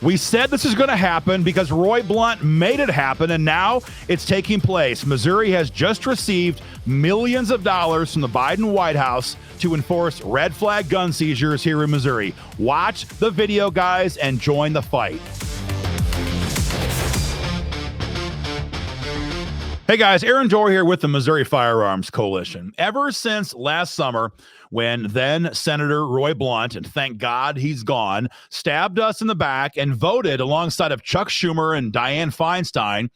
We said this is going to happen because Roy Blunt made it happen, and now it's taking place. Missouri has just received millions of dollars from the Biden White House to enforce red flag gun seizures here in Missouri. Watch the video, guys, and join the fight. Hey guys, Aaron Dorr here with the Missouri Firearms Coalition. Ever since last summer, when then Senator Roy Blunt, and thank God he's gone, stabbed us in the back and voted alongside of Chuck Schumer and Dianne Feinstein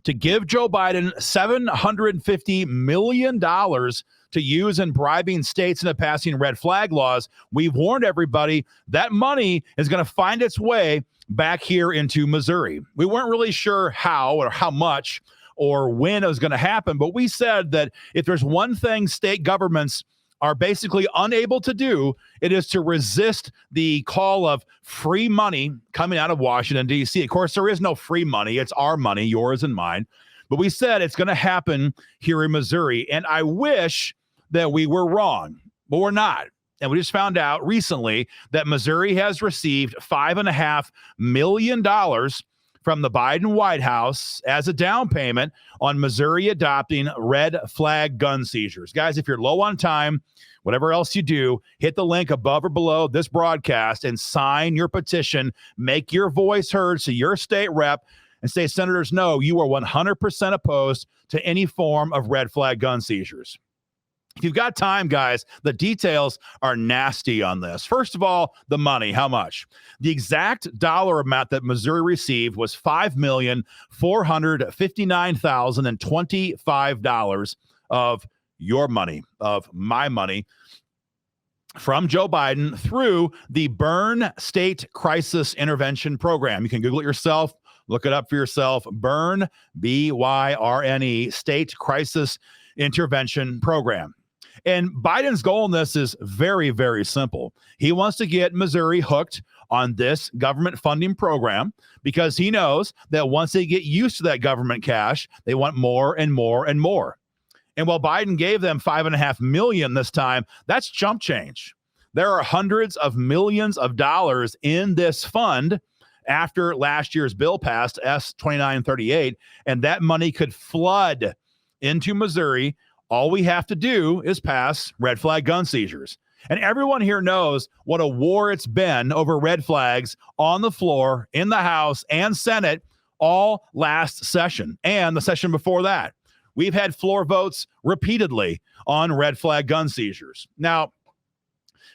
to give Joe Biden $750 million to use in bribing states into passing red flag laws, we've warned everybody that money is going to find its way back here into Missouri. We weren't really sure how or how much or when it was going to happen, but we said that if there's one thing state governments are basically unable to do, it is to resist the call of free money coming out of Washington, D.C. Of course, there is no free money. It's our money, yours and mine. But we said it's going to happen here in Missouri. And I wish that we were wrong, but we're not. And we just found out recently that Missouri has received $5.5 million from the Biden White House as a down payment on Missouri adopting red flag gun seizures. Guys, if you're low on time, whatever else you do, hit the link above or below this broadcast and sign your petition. Make your voice heard so your state rep and state senators know you are 100% opposed to any form of red flag gun seizures. If you've got time, guys, the details are nasty on this. First of all, the money, how much? The exact dollar amount that Missouri received was $5,459,025 of your money, of my money, from Joe Biden through the Burn State Crisis Intervention Program. You can Google it yourself, look it up for yourself. Burn, B-Y-R-N-E, State Crisis Intervention Program. And Biden's goal in this is very, very simple. He wants to get Missouri hooked on this government funding program because he knows that once they get used to that government cash, they want more and more and more. And while Biden gave them $5.5 million this time, that's chump change. There are hundreds of millions of dollars in this fund after last year's bill passed, S-2938, and that money could flood into Missouri. All we have to do is pass red flag gun seizures. And everyone here knows what a war it's been over red flags on the floor, in the House and Senate all last session and the session before that. We've had floor votes repeatedly on red flag gun seizures. Now,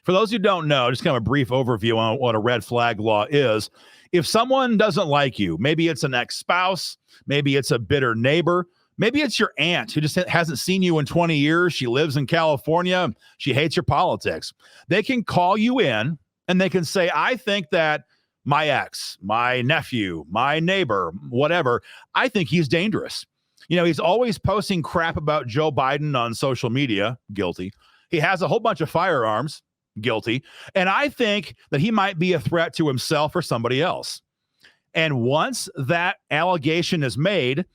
for those who don't know, just kind of a brief overview on what a red flag law is. If someone doesn't like you, maybe it's an ex-spouse, maybe it's a bitter neighbor, maybe it's your aunt who just hasn't seen you in 20 years. She lives in California. She hates your politics. They can call you in and they can say, I think that my ex, my nephew, my neighbor, whatever, I think he's dangerous. You know, he's always posting crap about Joe Biden on social media. Guilty. He has a whole bunch of firearms. Guilty. And I think that he might be a threat to himself or somebody else. And once that allegation is made,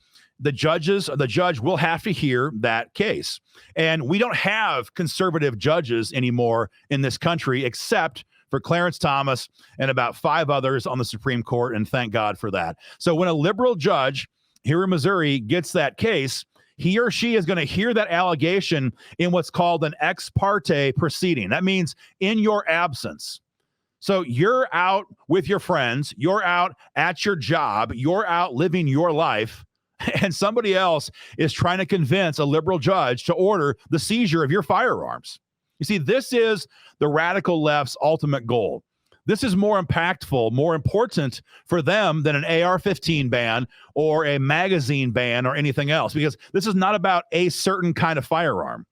the judge will have to hear that case. And we don't have conservative judges anymore in this country, except for Clarence Thomas and about 5 others on the Supreme Court. And thank God for that. So when a liberal judge here in Missouri gets that case, he or she is going to hear that allegation in what's called an ex parte proceeding. That means in your absence. So you're out with your friends, you're out at your job, you're out living your life, and somebody else is trying to convince a liberal judge to order the seizure of your firearms. You see, this is the radical left's ultimate goal. This is more impactful, more important for them than an AR-15 ban or a magazine ban or anything else, because this is not about a certain kind of firearm.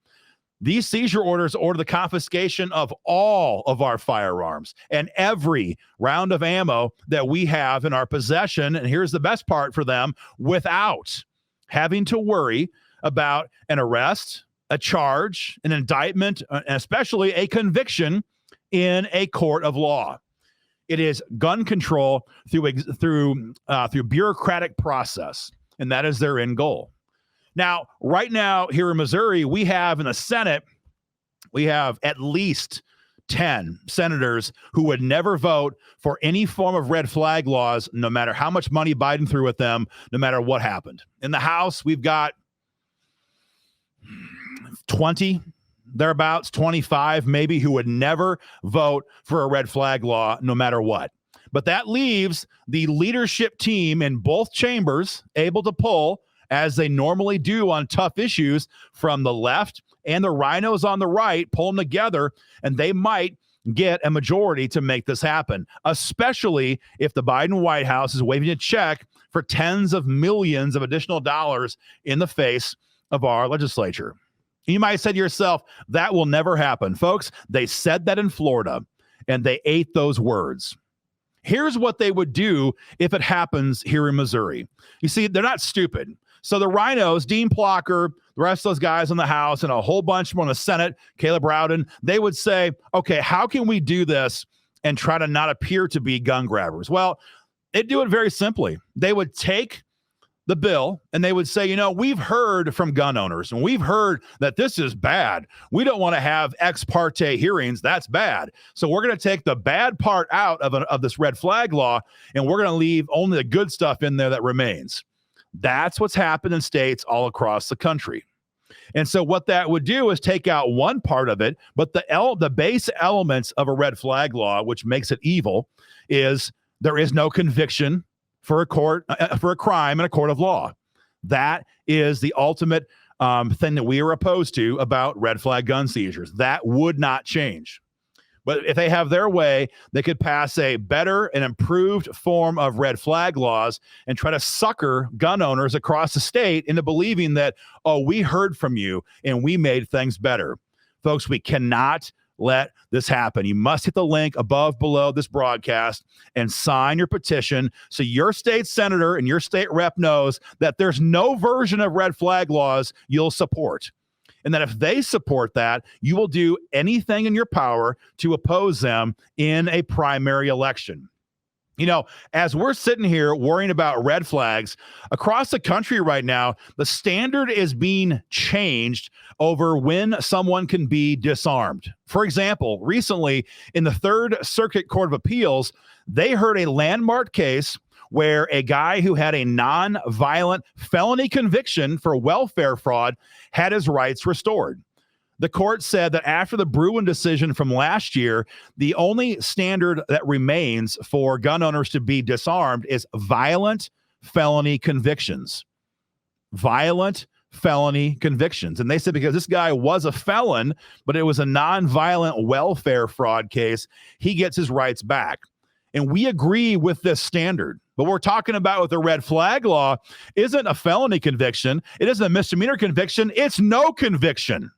These seizure orders order the confiscation of all of our firearms and every round of ammo that we have in our possession. And here's the best part for them: without having to worry about an arrest, a charge, an indictment, and especially a conviction in a court of law. It is gun control through bureaucratic process, and that is their end goal. Now, right now here in Missouri, we have in the Senate, we have at least 10 senators who would never vote for any form of red flag laws, no matter how much money Biden threw at them, no matter what happened. In the House, we've got 20, thereabouts, 25 maybe, who would never vote for a red flag law, no matter what. But that leaves the leadership team in both chambers able to pull, as they normally do on tough issues, from the left and the rhinos on the right, pull them together, and they might get a majority to make this happen, especially if the Biden White House is waving a check for tens of millions of additional dollars in the face of our legislature. You might say to yourself, that will never happen. Folks, they said that in Florida, and they ate those words. Here's what they would do if it happens here in Missouri. You see, they're not stupid. So the rhinos, Dean Plocker, the rest of those guys in the House, and a whole bunch more in the Senate, Caleb Rowden, they would say, okay, how can we do this and try to not appear to be gun grabbers? Well, they'd do it very simply. They would take the bill and they would say, you know, we've heard from gun owners and we've heard that this is bad. We don't want to have ex parte hearings. That's bad. So we're going to take the bad part out of this red flag law, and we're going to leave only the good stuff in there that remains. That's what's happened in states all across the country. And so what that would do is take out one part of it, but the base elements of a red flag law, which makes it evil, is there is no conviction for a crime in a court of law. That is the ultimate thing that we are opposed to about red flag gun seizures. That would not change. But if they have their way, they could pass a better and improved form of red flag laws and try to sucker gun owners across the state into believing that, oh, we heard from you and we made things better. Folks, we cannot let this happen. You must hit the link below this broadcast and sign your petition so your state senator and your state rep knows that there's no version of red flag laws you'll support. And that if they support that, you will do anything in your power to oppose them in a primary election. You know, as we're sitting here worrying about red flags across the country right now, the standard is being changed over when someone can be disarmed. For example, recently in the Third Circuit Court of Appeals, they heard a landmark case where a guy who had a non-violent felony conviction for welfare fraud had his rights restored. The court said that after the Bruin decision from last year, the only standard that remains for gun owners to be disarmed is violent felony convictions. Violent felony convictions. And they said because this guy was a felon, but it was a non-violent welfare fraud case, he gets his rights back. And we agree with this standard. But what we're talking about with the red flag law isn't a felony conviction. It isn't a misdemeanor conviction. It's no conviction.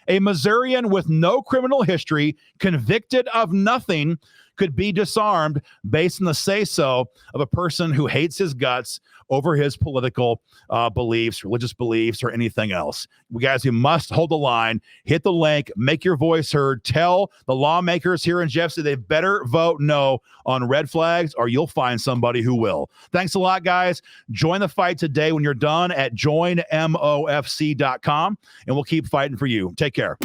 A Missourian with no criminal history, convicted of nothing, could be disarmed based on the say-so of a person who hates his guts over his political beliefs, religious beliefs, or anything else. You guys, you must hold the line, hit the link, make your voice heard, tell the lawmakers here in Jefferson they better vote no on red flags or you'll find somebody who will. Thanks a lot, guys. Join the fight today when you're done at joinmofc.com, and we'll keep fighting for you. Take care.